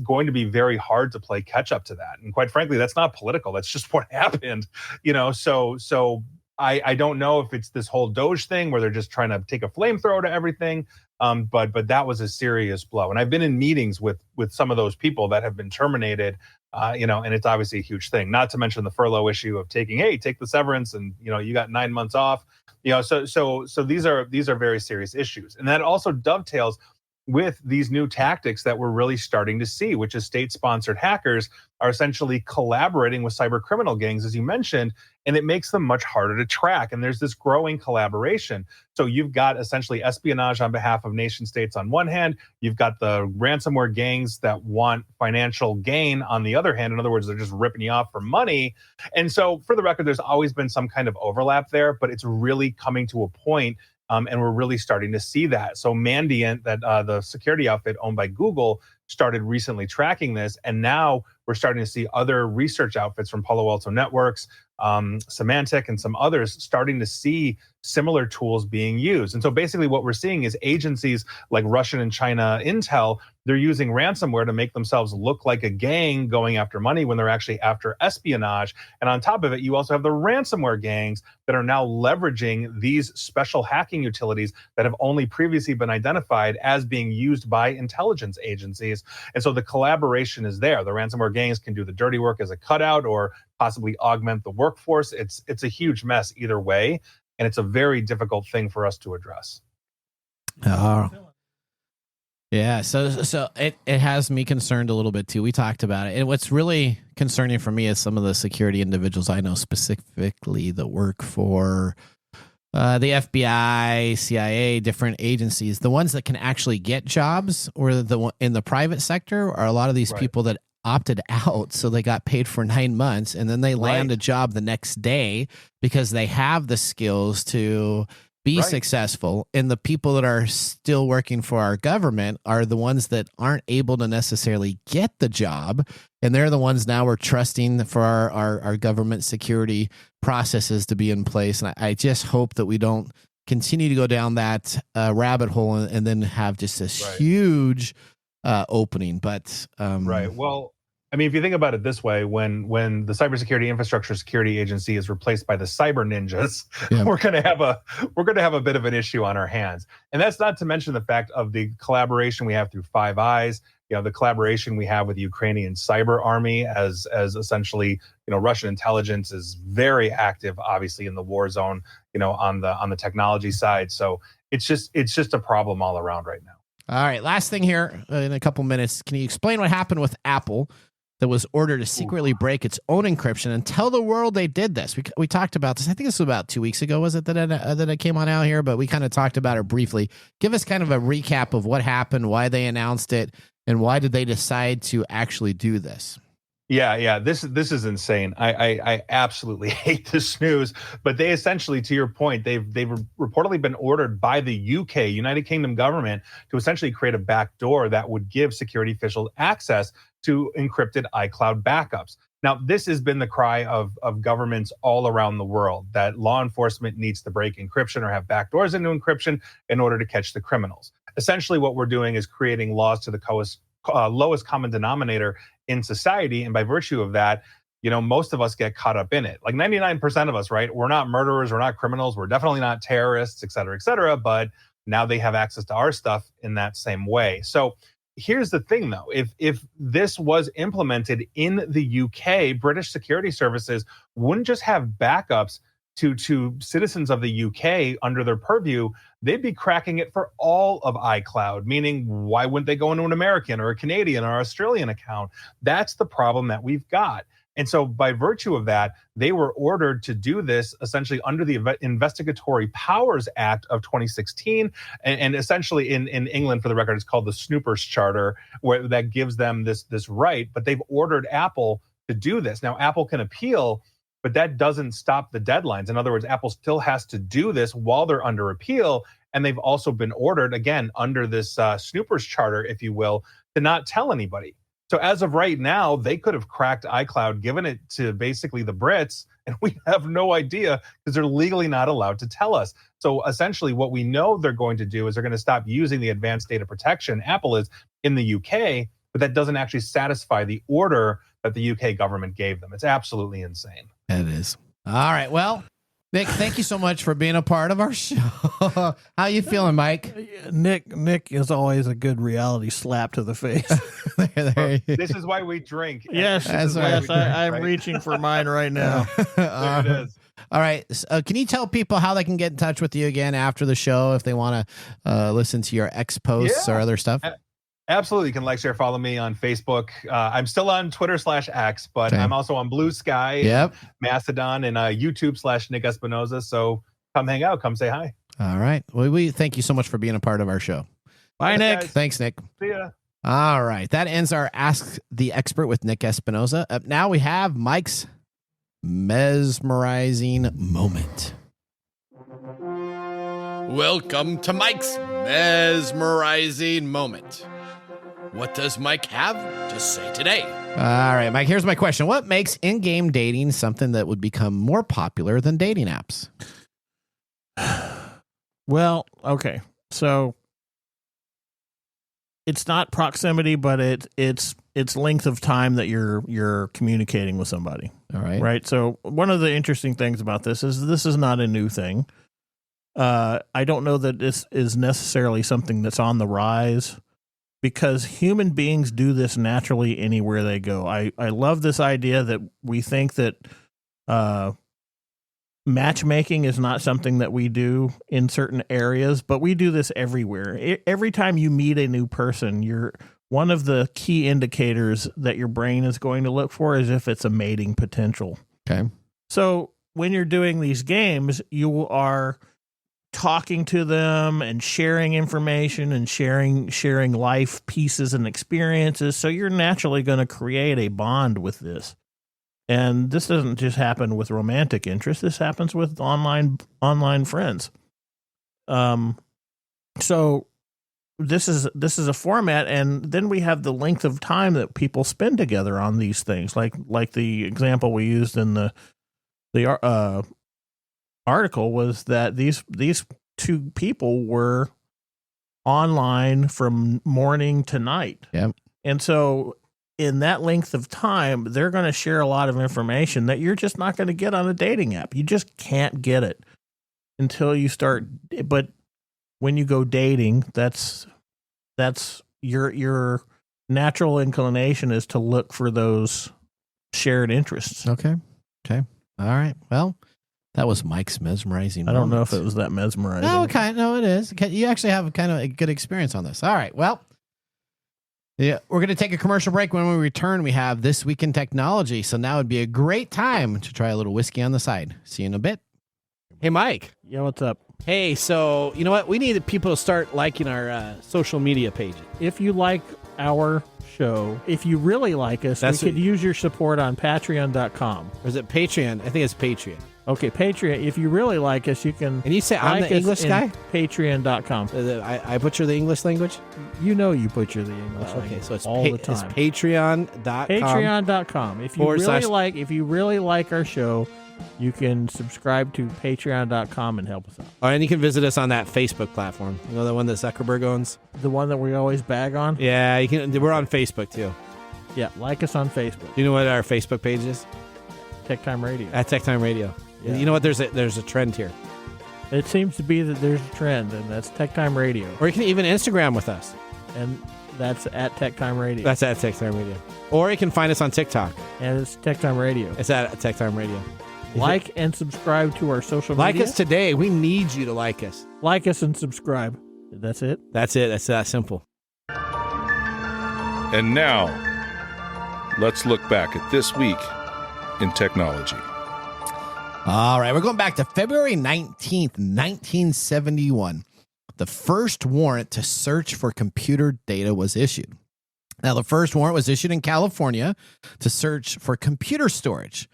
going to be very hard to play catch up to that. And quite frankly, that's not political. That's just what happened, so I don't know if it's this whole Doge thing where they're just trying to take a flamethrower to everything, but that was a serious blow. And I've been in meetings with some of those people that have been terminated, and it's obviously a huge thing. Not to mention the furlough issue of take the severance, and you got 9 months off. So these are very serious issues, and that also dovetails with these new tactics that we're really starting to see, which is state-sponsored hackers are essentially collaborating with cyber criminal gangs, as you mentioned, and it makes them much harder to track. And there's this growing collaboration. So you've got essentially espionage on behalf of nation states on one hand, you've got the ransomware gangs that want financial gain on the other hand. In other words, they're just ripping you off for money. And so for the record, there's always been some kind of overlap there, but it's really coming to a point. And we're really starting to see that. So Mandiant, that the security outfit owned by Google, started recently tracking this. And now we're starting to see other research outfits from Palo Alto Networks, Symantec, and some others starting to see similar tools being used. And so basically what we're seeing is agencies like Russian and China Intel, they're using ransomware to make themselves look like a gang going after money when they're actually after espionage. And on top of it, you also have the ransomware gangs that are now leveraging these special hacking utilities that have only previously been identified as being used by intelligence agencies. And so the collaboration is there. The ransomware gangs can do the dirty work as a cutout or possibly augment the workforce. It's a huge mess either way. And it's a very difficult thing for us to address. Yeah, so it has me concerned a little bit too. We talked about it. And what's really concerning for me is some of the security individuals I know, specifically that work for the FBI, CIA, different agencies, the ones that can actually get jobs, or in the private sector, are a lot of these people that opted out, so they got paid for 9 months, and then they land a job the next day because they have the skills to be successful. And the people that are still working for our government are the ones that aren't able to necessarily get the job, and they're the ones now we're trusting for our government security processes to be in place. And I just hope that we don't continue to go down that rabbit hole and then have just this huge opening. But well, I mean, if you think about it this way, when the Cybersecurity Infrastructure Security Agency is replaced by the cyber ninjas, we're going to have a bit of an issue on our hands. And that's not to mention the fact of the collaboration we have through Five Eyes, the collaboration we have with the Ukrainian cyber army, as essentially, Russian intelligence is very active, obviously, in the war zone, on the technology side. So it's just a problem all around right now. All right, last thing here in a couple minutes. Can you explain what happened with Apple that was ordered to secretly break its own encryption and tell the world they did this? We talked about this. I think this was about 2 weeks ago, was it, that it came on out here? But we kind of talked about it briefly. Give us kind of a recap of what happened, why they announced it, and why did they decide to actually do this? Yeah. This is insane. I absolutely hate this news. But they essentially, to your point, they've reportedly been ordered by the UK, United Kingdom government, to essentially create a backdoor that would give security officials access to encrypted iCloud backups. Now, this has been the cry of governments all around the world, that law enforcement needs to break encryption or have backdoors into encryption in order to catch the criminals. Essentially, what we're doing is creating laws to the lowest common denominator in society. And by virtue of that, most of us get caught up in it. Like 99% of us, right? We're not murderers, we're not criminals, we're definitely not terrorists, et cetera, but now they have access to our stuff in that same way. So here's the thing, though. If this was implemented in the UK, British security services wouldn't just have backups to citizens of the UK under their purview. They'd be cracking it for all of iCloud, meaning why wouldn't they go into an American or a Canadian or Australian account? That's the problem that we've got. And so by virtue of that, they were ordered to do this essentially under the Investigatory Powers Act of 2016. And essentially in England, for the record, it's called the Snoopers Charter, where that gives them this right. But they've ordered Apple to do this. Now, Apple can appeal, but that doesn't stop the deadlines. In other words, Apple still has to do this while they're under appeal. And they've also been ordered, again, under this Snoopers Charter, if you will, to not tell anybody. So as of right now, they could have cracked iCloud, given it to basically the Brits, and we have no idea because they're legally not allowed to tell us. So essentially what we know they're going to do is they're going to stop using the advanced data protection, Apple is, in the UK, but that doesn't actually satisfy the order that the UK government gave them. It's absolutely insane. It is. All right. Well, Nick, thank you so much for being a part of our show. How you feeling, Mike? Nick is always a good reality slap to the face. This is why we drink. Yes, I'm reaching for mine right now. There it is. All right. Can you tell people how they can get in touch with you again after the show if they want to listen to your X posts or other stuff? Absolutely. You can like, share, follow me on Facebook. I'm still on Twitter/X, but I'm also on Blue Sky, Mastodon, and YouTube /Nick Espinoza. So come hang out. Come say hi. All right. Well, we thank you so much for being a part of our show. Bye, Nick. Guys. Thanks, Nick. See ya. All right. That ends our Ask the Expert with Nick Espinoza. Up now we have Mike's mesmerizing moment. Welcome to Mike's mesmerizing moment. What does Mike have to say today? All right, Mike, here's my question. What makes in-game dating something that would become more popular than dating apps? Well, okay. So it's not proximity, but it's length of time that you're communicating with somebody. All right. Right. So one of the interesting things about this is not a new thing. I don't know that this is necessarily something that's on the rise, because human beings do this naturally anywhere they go. I love this idea that we think that matchmaking is not something that we do in certain areas, but we do this everywhere. Every time you meet a new person, one of the key indicators that your brain is going to look for is if it's a mating potential. Okay. So when you're doing these games, you are talking to them and sharing information and sharing life pieces and experiences. So you're naturally going to create a bond with this. And this doesn't just happen with romantic interest. This happens with online friends. So this is a format, and then we have the length of time that people spend together on these things. Like the example we used in the article was that these two people were online from morning to night. Yep. And so in that length of time, they're going to share a lot of information that you're just not going to get on a dating app. You just can't get it until you start. But when you go dating, that's your natural inclination is to look for those shared interests. Okay. All right. Well, that was Mike's mesmerizing. I don't know if it was that mesmerizing. No, it is. You actually have kind of a good experience on this. All right. Well, yeah, we're going to take a commercial break. When we return, we have This Week in Technology. So now would be a great time to try a little whiskey on the side. See you in a bit. Hey, Mike. Yeah, what's up? Hey, so you know what? We need people to start liking our social media pages. If you like our show, if you really like us, we could use your support on patreon.com. Or is it Patreon? I think it's Patreon. Okay, Patreon. If you really like us, you can. And you say I'm the English guy? Patreon.com. I butcher the English language? You know you butcher the English language. Okay, so it's all the time. It's Patreon.com. Patreon.com. If you really like our show, you can subscribe to Patreon.com and help us out. Oh, and you can visit us on that Facebook platform. You know, the one that Zuckerberg owns? The one that we always bag on? Yeah, you can. We're on Facebook, too. Yeah, like us on Facebook. Do you know what our Facebook page is? TechTime Radio. At TechTime Radio. Yeah. You know what? There's a trend here. It seems to be that there's a trend, and that's TechTime Radio. Or you can even Instagram with us. And that's at TechTime Radio. That's at TechTime Radio. Or you can find us on TikTok. And it's TechTime Radio. It's at TechTime Radio. Like and subscribe to our social media. Like us today. We need you to like us. Like us and subscribe. That's it? That's it. That's that simple. And now, let's look back at this week in technology. All right, we're going back to February 19th, 1971. The first warrant to search for computer data was issued. Now, the first warrant was issued in California to search for computer storage.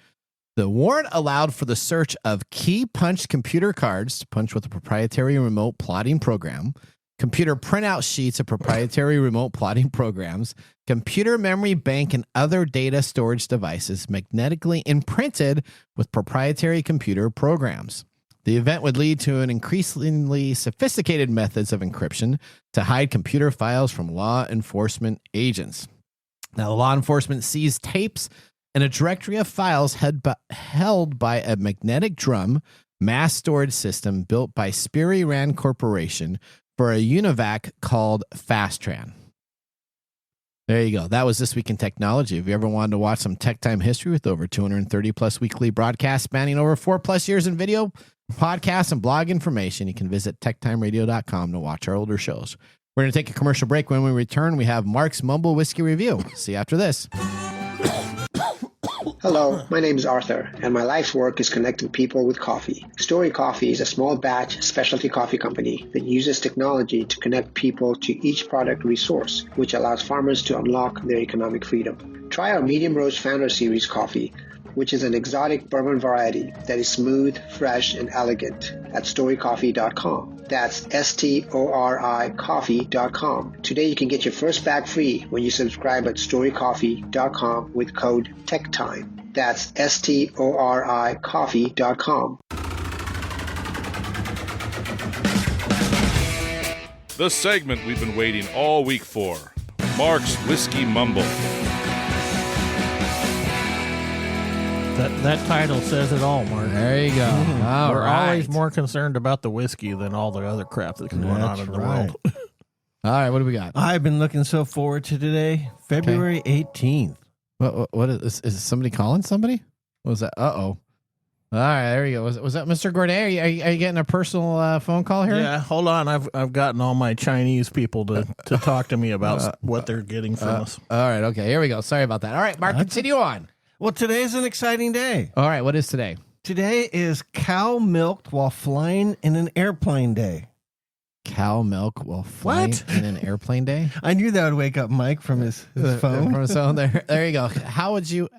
The warrant allowed for the search of key-punched computer cards to punch with a proprietary remote plotting program, computer printout sheets of proprietary remote plotting programs, computer memory bank and other data storage devices magnetically imprinted with proprietary computer programs. The event would lead to an increasingly sophisticated methods of encryption to hide computer files from law enforcement agents. Now, law enforcement seized tapes and a directory of files held by a magnetic drum mass storage system built by Sperry Rand Corporation for a UNIVAC called Fastran. There you go. That was This Week in Technology. If you ever wanted to watch some tech time history with over 230 plus weekly broadcasts spanning over 4+ years in video, podcasts, and blog information, you can visit techtimeradio.com to watch our older shows. We're going to take a commercial break. When we return, we have Mark's Mumble Whiskey Review. See you after this. Hello, my name is Arthur, and my life's work is connecting people with coffee. Story Coffee is a small batch specialty coffee company that uses technology to connect people to each product resource, which allows farmers to unlock their economic freedom. Try our Medium Roast Founder Series coffee, which is an exotic bourbon variety that is smooth, fresh, and elegant at storycoffee.com. That's STORI coffee.com. Today you can get your first bag free when you subscribe at storycoffee.com with code TechTime. That's STORI coffee.com. The segment we've been waiting all week for. Mark's Whiskey Mumble. That title says it all, Mark. There you go. We're always more concerned about the whiskey than all the other crap that's going on in the world. All right, what do we got? I've been looking so forward to today, February 18th. What is somebody calling somebody? What was that? Uh-oh. All right, there you go. Was that Mr. Gourdet? Are you getting a personal phone call here? Yeah, hold on. I've gotten all my Chinese people to talk to me about what they're getting from us. All right, okay. Here we go. Sorry about that. All right, Mark, continue on. Well, today's an exciting day. All right, what is today? Today is Cow Milked While Flying in an Airplane Day. Cow milk while flying in an airplane day. I knew that would wake up Mike from his phone. From his phone. There you go. Who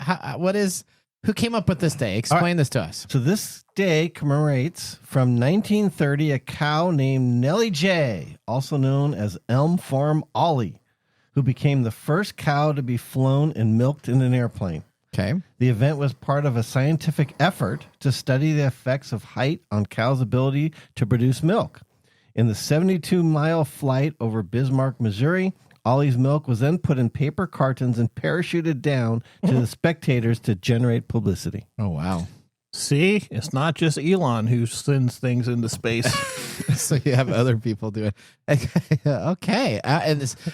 came up with this day? Explain this to us. So this day commemorates from 1930 a cow named Nellie J, also known as Elm Farm Ollie, who became the first cow to be flown and milked in an airplane. Okay. The event was part of a scientific effort to study the effects of height on cows' ability to produce milk. In the 72-mile flight over Bismarck, Missouri, Ollie's milk was then put in paper cartons and parachuted down to the spectators to generate publicity. Oh, wow. See, it's not just Elon who sends things into space. So you have other people do it. Okay.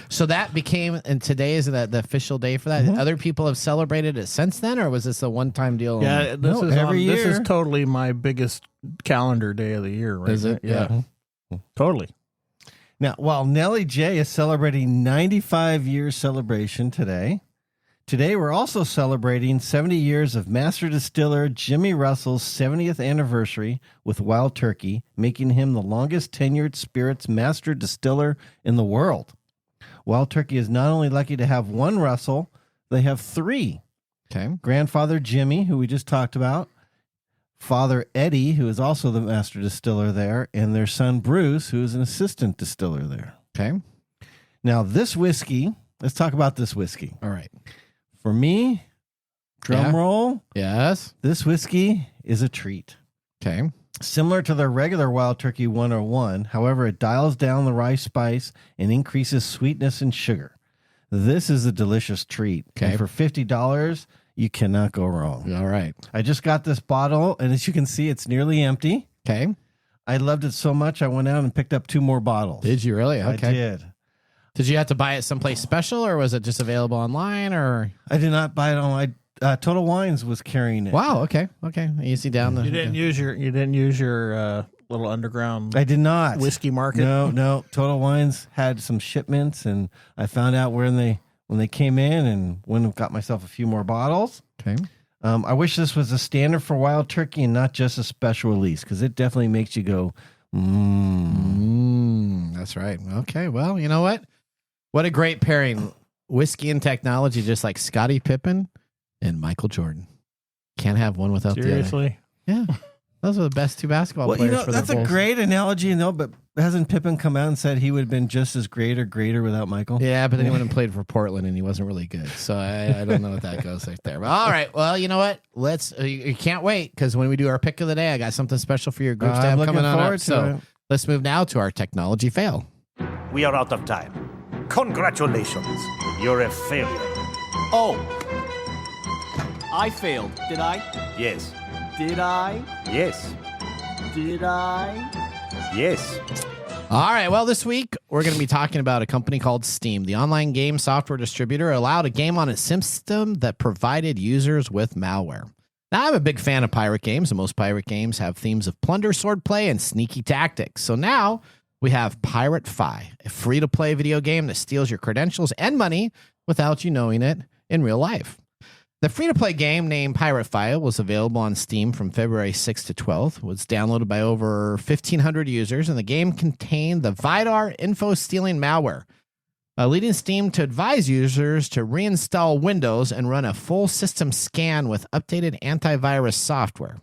So that became, and today is the official day for that. Other people have celebrated it since then, or was this a one-time deal? Yeah, this is totally my biggest calendar day of the year, right? Is it? Yeah. Totally. Now, while Nellie J is celebrating 95 years celebration today we're also celebrating 70 years of master distiller Jimmy Russell's 70th anniversary with Wild Turkey, making him the longest tenured spirits master distiller in the world. Wild Turkey is not only lucky to have one Russell, they have three. Okay. Grandfather Jimmy, who we just talked about, Father Eddie, who is also the master distiller there, and their son Bruce, who is an assistant distiller there. Okay. Now, this whiskey, let's talk about this whiskey. All right. For me, drum roll. Yes. This whiskey is a treat. Okay. Similar to the regular Wild Turkey 101, however, it dials down the rye spice and increases sweetness and sugar. This is a delicious treat. Okay. And for $50, you cannot go wrong. All right. I just got this bottle, and as you can see, it's nearly empty. Okay. I loved it so much, I went out and picked up 2 more bottles. Did you really? Okay. I did. Did you have to buy it someplace special, or was it just available online? Or I did not buy it online. Total Wines was carrying it. Wow. Okay. Easy down the. You didn't use your little underground. I did not whiskey market. No. Total Wines had some shipments, and I found out when they came in, and went and got myself a few more bottles. Okay. I wish this was a standard for Wild Turkey and not just a special release, because it definitely makes you go, That's right. Okay. Well, you know what? What a great pairing. Whiskey and technology, just like Scottie Pippen and Michael Jordan. Can't have one without the other. Seriously? Yeah. Those are the best 2 basketball players for that's their a Bulls. great analogy, but hasn't Pippen come out and said he would have been just as great or greater without Michael? Yeah, but then he went and played for Portland, and he wasn't really good. So I don't know what that goes right there. But all right. Well, you know what? You can't wait, because when we do our pick of the day, I got something special for your group staff coming on up. So let's move now to our technology fail. We are out of time. Congratulations. You're a failure. Oh. I failed, did I? Yes. Did I? Yes. Did I? Yes. All right. Well, this week we're going to be talking about a company called Steam. The online game software distributor allowed a game on its system that provided users with malware. Now, I'm a big fan of pirate games, and most pirate games have themes of plunder, swordplay, and sneaky tactics. So now we have Pirate Fi, a free-to-play video game that steals your credentials and money without you knowing it in real life. The free-to-play game named Pirate Fi was available on Steam from February 6th to 12th, was downloaded by over 1,500 users, and the game contained the Vidar info-stealing malware, leading Steam to advise users to reinstall Windows and run a full system scan with updated antivirus software.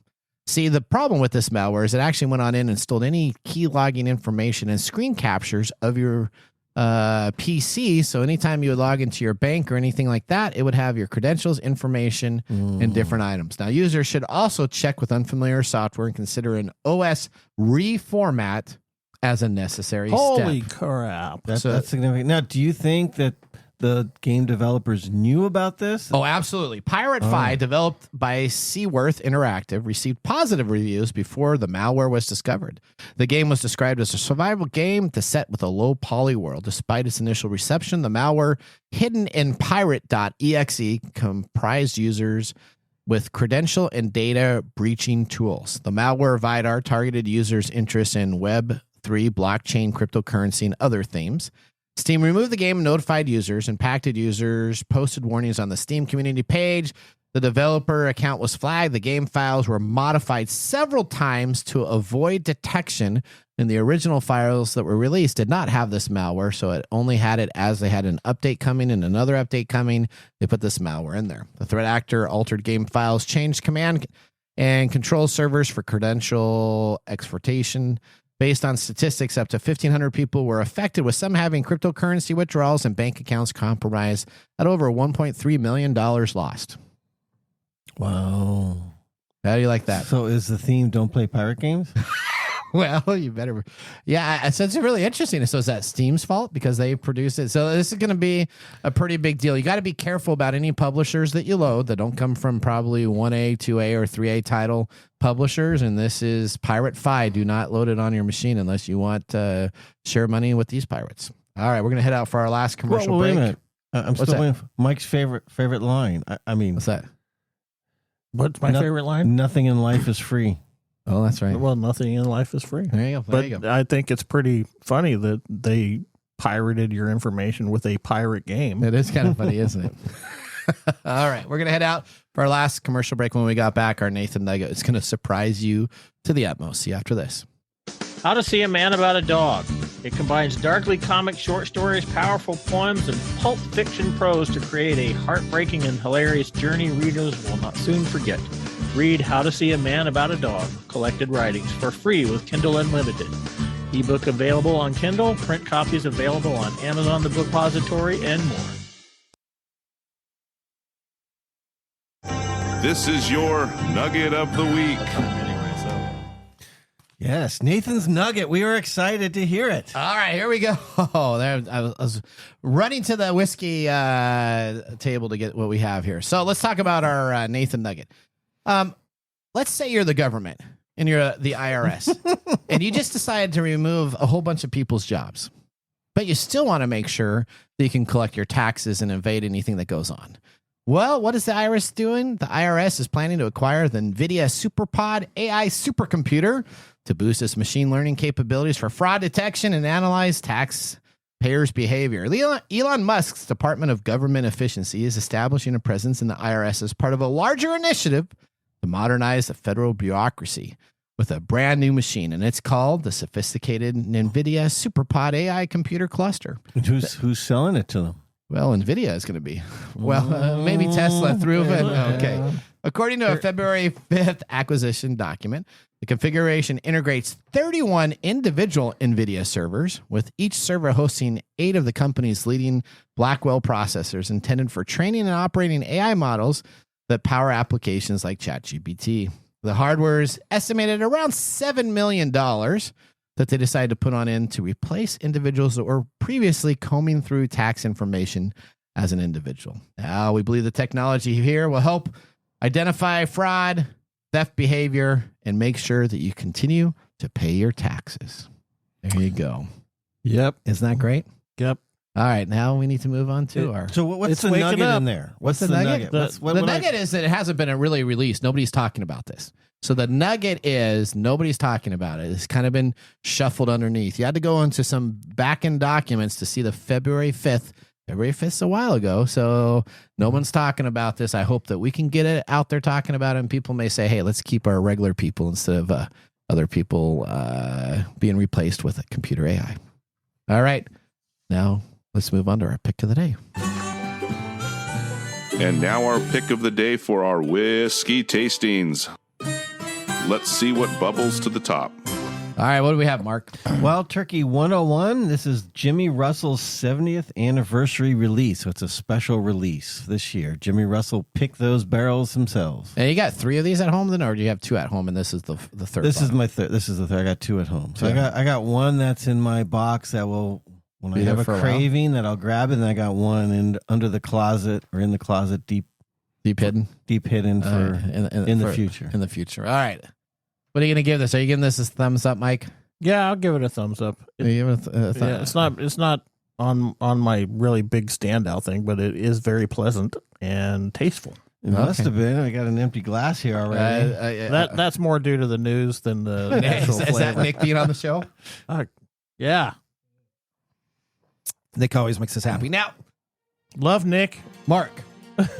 See, the problem with this malware is it actually went on in and stole any key logging information and screen captures of your PC. So anytime you would log into your bank or anything like that, it would have your credentials, information, and different items. Now, users should also check with unfamiliar software and consider an OS reformat as a necessary Holy step. crap. That's significant. Now, do you think that the game developers knew about this? Oh, absolutely. Pirate Fi, developed by Seaworth Interactive, received positive reviews before the malware was discovered. The game was described as a survival game set with a low poly world. Despite its initial reception, the malware hidden in pirate.exe comprised users with credential and data breaching tools. The malware Vidar targeted users' interest in Web3, blockchain, cryptocurrency, and other themes. Steam removed the game and notified users. Impacted users posted warnings on the Steam community page. The developer account was flagged. The game files were modified several times to avoid detection, and the original files that were released did not have this malware, so it only had it as they had an update coming and another update coming. They put this malware in there. The threat actor altered game files, changed command and control servers for credential exfiltration. Based on statistics, up to 1,500 people were affected, with some having cryptocurrency withdrawals and bank accounts compromised, at over $1.3 million lost. Wow. How do you like that? So is the theme don't play pirate games? Well, you better. Yeah, so it's really interesting. So is that Steam's fault because they produced it? So this is going to be a pretty big deal. You got to be careful about any publishers that you load that don't come from probably 1A, 2A, or 3A title publishers. And this is Pirate Fi. Do not load it on your machine unless you want to share money with these pirates. All right, we're going to head out for our last commercial break. Wait a minute. I'm still waiting for Mike's favorite line. I mean, what's that? What's my favorite line? Nothing in life is free. Oh, that's right. Well, nothing in life is free. There you go. But I think it's pretty funny that they pirated your information with a pirate game. It is kind of funny, isn't it? All right. We're going to head out for our last commercial break. When we got back, our Nathan Nugget is going to surprise you to the utmost. See you after this. How to See a Man About a Dog. It combines darkly comic short stories, powerful poems, and pulp fiction prose to create a heartbreaking and hilarious journey readers will not soon forget. Read How to See a Man About a Dog, Collected Writings, for free with Kindle Unlimited. Ebook available on Kindle, print copies available on Amazon, the Bookpository, and more. This is your Nugget of the Week. Yes, Nathan's Nugget. We are excited to hear it. All right, here we go. Oh, there, I was running to the whiskey table to get what we have here. So let's talk about our Nathan Nugget. Let's say you're the government and you're the IRS and you just decided to remove a whole bunch of people's jobs, but you still want to make sure that you can collect your taxes and evade anything that goes on. Well, what is the IRS doing? The IRS is planning to acquire the NVIDIA SuperPod AI supercomputer to boost its machine learning capabilities for fraud detection and analyze taxpayers' behavior. Elon Musk's Department of Government Efficiency is establishing a presence in the IRS as part of a larger initiative to modernize the federal bureaucracy with a brand new machine, and it's called the sophisticated NVIDIA SuperPod AI computer cluster. And who's selling it to them? Well, NVIDIA is going to be. Well, maybe Tesla through it. Okay. According to a February 5th acquisition document, the configuration integrates 31 individual NVIDIA servers, with each server hosting 8 of the company's leading Blackwell processors intended for training and operating AI models that power applications like ChatGPT. The hardware is estimated around $7 million that they decided to put on in to replace individuals that were previously combing through tax information as an individual. Now, we believe the technology here will help identify fraud, theft behavior, and make sure that you continue to pay your taxes. There you go. Yep. Isn't that great? Yep. All right, now we need to move on to our... So what's the nugget in there? What's the nugget? The nugget is that it hasn't been really released. Nobody's talking about this. So the nugget is nobody's talking about it. It's kind of been shuffled underneath. You had to go into some back-end documents to see the February 5th. February 5th's a while ago, so no one's talking about this. I hope that we can get it out there talking about it, and people may say, hey, let's keep our regular people instead of other people being replaced with a computer AI. All right, now let's move on to our pick of the day. And now our pick of the day for our whiskey tastings. Let's see what bubbles to the top. All right, what do we have, Mark? Wild Turkey 101. This is Jimmy Russell's 70th anniversary release. So it's a special release this year. Jimmy Russell picked those barrels himself. And you got 3 of these at home then, or do you have 2 at home and this is the third? This is my third. This is the third. I got 2 at home. So yeah. I got one that's in my box that will, when I have a craving, that I'll grab it. And I got one under the closet, or in the closet deep hidden for in the future. In the future. All right. What are you going to give this? Are you giving this a thumbs up, Mike? Yeah, I'll give it a thumbs up. It's not on my really big standout thing, but it is very pleasant and tasteful. It must have been. I got an empty glass here already. That's more due to the news than the natural flavor. Is that Nick being on the show? Yeah. Nick always makes us happy. Now, Love Nick. Mark,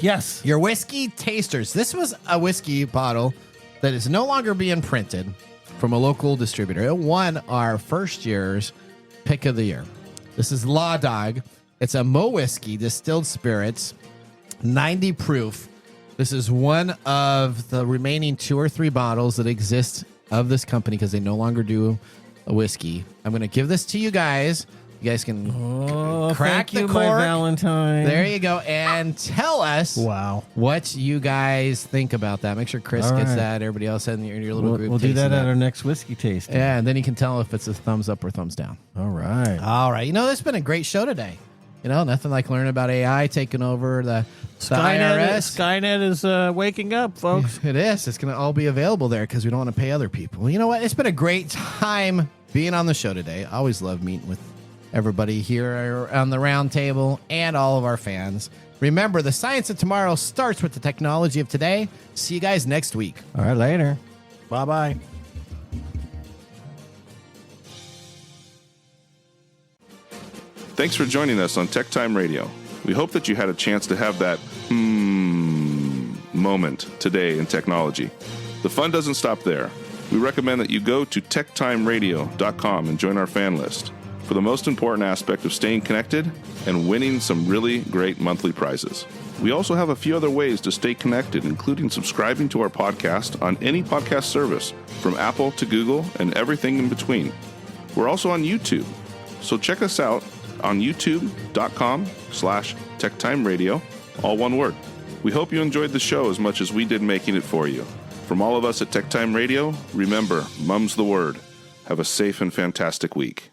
Yes. your whiskey tasters. This was a whiskey bottle that is no longer being printed from a local distributor. It won our first year's pick of the year. This is Law Dog. It's a Mo whiskey, distilled spirits, 90 proof. This is one of the remaining 2 or 3 bottles that exist of this company because they no longer do a whiskey. I'm going to give this to you guys. You guys can crack thank you, the my cork. Valentine. There you go. And tell us what you guys think about that. Make sure Chris All gets right. that. Everybody else in your little group. We'll do tasting that at our next whiskey tasting. Yeah, and then you can tell if it's a thumbs up or thumbs down. All right. All right. You know, it's been a great show today. You know, nothing like learning about AI taking over the IRS. Skynet is waking up, folks. It is. It's going to all be available there because we don't want to pay other people. You know what? It's been a great time being on the show today. I always love meeting with everybody here on the round table and all of our fans. Remember, the science of tomorrow starts with the technology of today. See you guys next week. All right, later. Bye-bye. Thanks for joining us on TechTime Radio. We hope that you had a chance to have that moment today in technology. The fun doesn't stop there. We recommend that you go to techtimeradio.com and join our fan list for the most important aspect of staying connected and winning some really great monthly prizes. We also have a few other ways to stay connected, including subscribing to our podcast on any podcast service, from Apple to Google and everything in between. We're also on YouTube, so check us out on youtube.com/techtimeradio, all one word. We hope you enjoyed the show as much as we did making it for you. From all of us at TechTime Radio, remember, Mumm's the word. Have a safe and fantastic week.